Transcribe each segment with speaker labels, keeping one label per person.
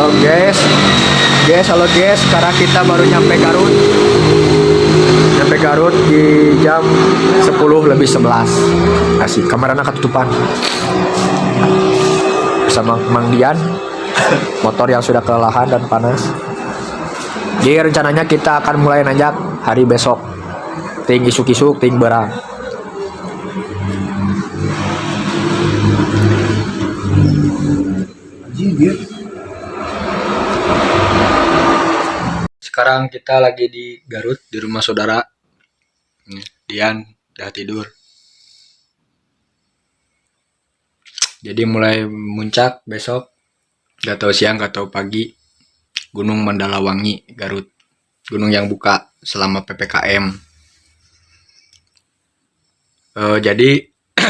Speaker 1: Halo guys, sekarang kita baru nyampe Garut di jam 10:11. Asik, kameranya ketutupan. Bersama Mang Dian, motor yang sudah kelelahan dan panas. Jadi rencananya kita akan mulai nanjak hari besok. Ting isuk-isuk, ting berang. Sekarang kita lagi di Garut, di rumah saudara. Dian udah tidur. Jadi mulai muncak besok, gak tahu siang gak tahu pagi, Gunung Mandalawangi, Garut. Gunung yang buka selama PPKM. Jadi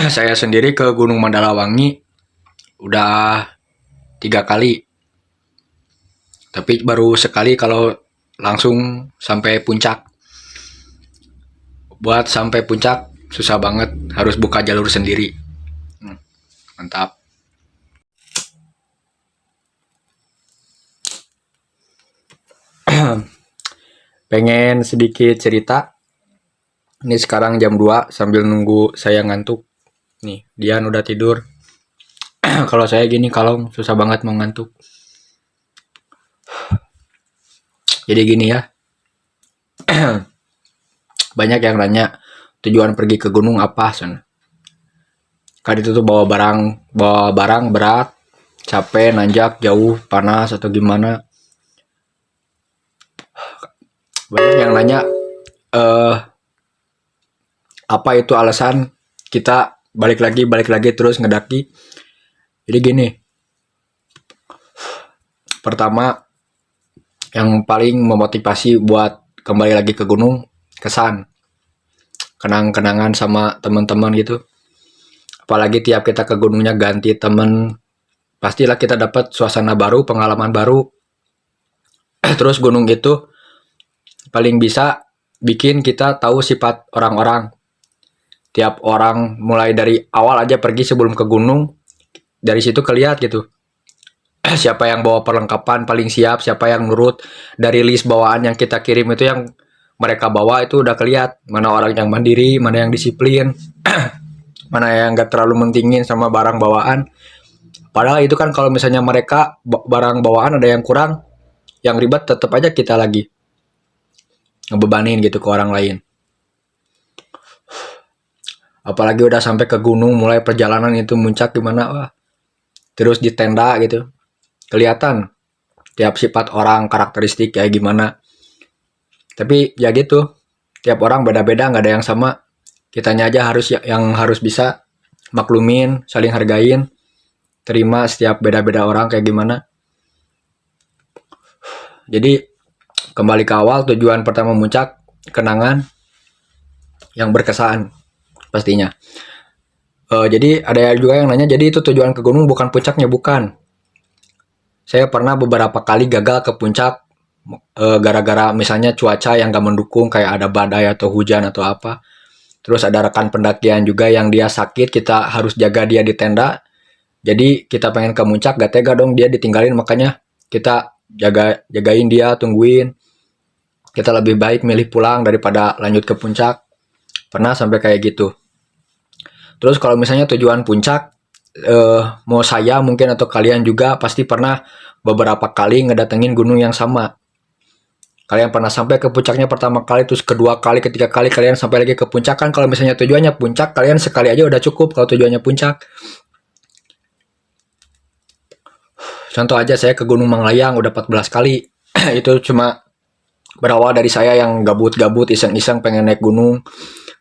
Speaker 1: saya sendiri ke Gunung Mandalawangi udah 3 kali. Tapi baru sekali kalau langsung sampai puncak. Buat sampai puncak susah banget, harus buka jalur sendiri. Mantap. Pengen sedikit cerita. Ini sekarang jam 2 sambil nunggu saya ngantuk. Nih, Dian udah tidur. Kalau saya gini kalau susah banget mau ngantuk. Jadi gini ya. Banyak yang nanya tujuan pergi ke gunung apa sana. Kan itu tuh bawa barang berat, capek, nanjak, jauh, panas atau gimana. Banyak yang nanya apa itu alasan kita balik lagi terus ngedaki. Jadi gini. Pertama, yang paling memotivasi buat kembali lagi ke gunung, kesan, kenang-kenangan sama teman-teman gitu. Apalagi tiap kita ke gunungnya ganti temen, pastilah kita dapat suasana baru, pengalaman baru. Terus gunung itu paling bisa bikin kita tahu sifat orang-orang. Tiap orang mulai dari awal aja pergi sebelum ke gunung, dari situ kelihatan gitu. Siapa yang bawa perlengkapan paling siap, siapa yang nurut. Dari list bawaan yang kita kirim itu yang mereka bawa itu udah kelihatan. Mana orang yang mandiri, mana yang disiplin, mana yang gak terlalu mentingin sama barang bawaan. Padahal itu kan kalau misalnya mereka barang bawaan ada yang kurang, yang ribet tetap aja kita lagi ngebebanin gitu ke orang lain. Apalagi udah sampai ke gunung, mulai perjalanan itu muncak gimana, wah. Terus di tenda gitu. Kelihatan tiap sifat orang, karakteristik kayak gimana. Tapi ya gitu, tiap orang beda-beda, nggak ada yang sama. Kitanya aja yang harus bisa maklumin, saling hargain, terima setiap beda-beda orang kayak gimana. Jadi kembali ke awal, tujuan pertama muncak, kenangan yang berkesan pastinya. Jadi ada juga yang nanya, jadi itu tujuan ke gunung bukan puncaknya, bukan. Saya pernah beberapa kali gagal ke puncak gara-gara misalnya cuaca yang gak mendukung, kayak ada badai atau hujan atau apa. Terus ada rekan pendakian juga yang dia sakit, kita harus jaga dia di tenda. Jadi kita pengen ke puncak, gak tega dong dia ditinggalin, makanya kita jagain dia, tungguin. Kita lebih baik milih pulang daripada lanjut ke puncak. Pernah sampai kayak gitu. Terus kalau misalnya tujuan puncak, mau saya mungkin atau kalian juga pasti pernah beberapa kali ngedatengin gunung yang sama. Kalian pernah sampai ke puncaknya pertama kali, terus kedua kali, ketiga kali kalian sampai lagi ke puncak. Kan kalau misalnya tujuannya puncak, kalian sekali aja udah cukup kalau tujuannya puncak. Contoh aja, saya ke Gunung Manglayang udah 14 kali. Itu cuma berawal dari saya yang gabut-gabut, iseng-iseng pengen naik gunung.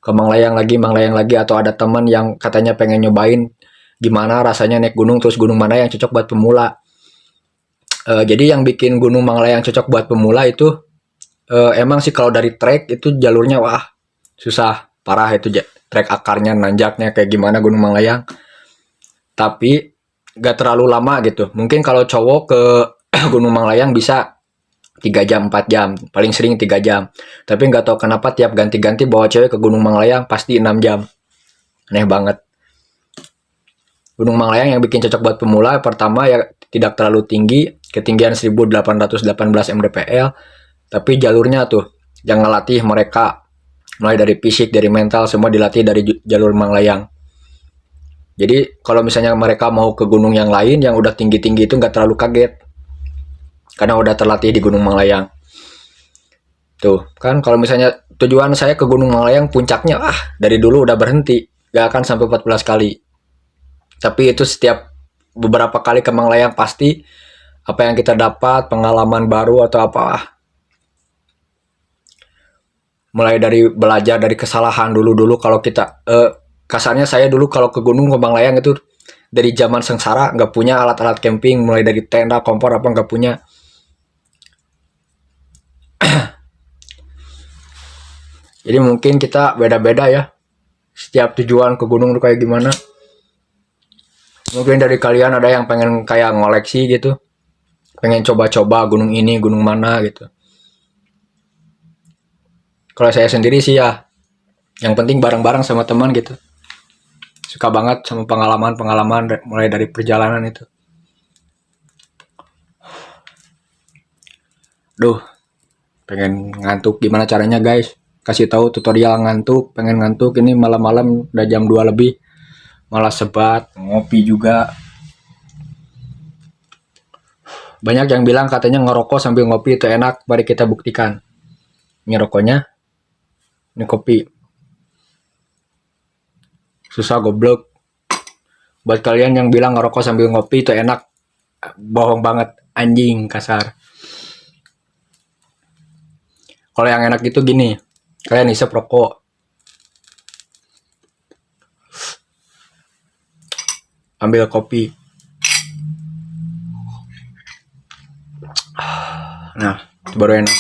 Speaker 1: Ke Manglayang lagi, atau ada teman yang katanya pengen nyobain gimana rasanya naik gunung, terus gunung mana yang cocok buat pemula. Jadi yang bikin Gunung Manglayang cocok buat pemula itu emang sih kalau dari trek itu jalurnya wah susah parah, itu trek akarnya, nanjaknya kayak gimana Gunung Manglayang. Tapi gak terlalu lama gitu. Mungkin kalau cowok ke Gunung Manglayang bisa 3 jam, 4 jam, paling sering 3 jam. Tapi nggak tahu kenapa tiap ganti-ganti bawa cewek ke Gunung Manglayang pasti 6 jam. Aneh banget. Gunung Manglayang yang bikin cocok buat pemula, pertama ya tidak terlalu tinggi, ketinggian 1818 mdpl, tapi jalurnya tuh yang ngelatih mereka mulai dari fisik, dari mental, semua dilatih dari jalur Manglayang. Jadi kalau misalnya mereka mau ke gunung yang lain yang udah tinggi-tinggi itu nggak terlalu kaget, karena udah terlatih di Gunung Manglayang. Tuh kan kalau misalnya tujuan saya ke Gunung Manglayang puncaknya dari dulu udah berhenti, gak akan sampai 14 kali. Tapi itu setiap beberapa kali ke Manglayang pasti apa yang kita dapat, pengalaman baru atau apa, mulai dari belajar dari kesalahan dulu kalau kita kasarnya saya dulu kalau ke gunung ke Manglayang itu dari zaman sengsara nggak punya alat-alat camping, mulai dari tenda, kompor apa nggak punya. Jadi mungkin kita beda-beda ya, setiap tujuan ke gunung tuh kayak gimana. Mungkin dari kalian ada yang pengen kayak ngoleksi gitu, pengen coba-coba gunung ini, gunung mana gitu. Kalau saya sendiri sih ya, yang penting bareng-bareng sama teman gitu. Suka banget sama pengalaman-pengalaman mulai dari perjalanan itu. Duh, pengen ngantuk, gimana caranya guys? Kasih tahu tutorial ngantuk, pengen ngantuk ini malam-malam udah jam 2 lebih. Malah sebat, ngopi juga. Banyak yang bilang katanya ngerokok sambil ngopi itu enak, mari kita buktikan. Ini rokoknya, ini kopi. Susah goblok. Buat kalian yang bilang ngerokok sambil ngopi itu enak, bohong banget, anjing kasar. Kalau yang enak itu gini, kalian isep rokok, ambil kopi. Nah, itu baru enak.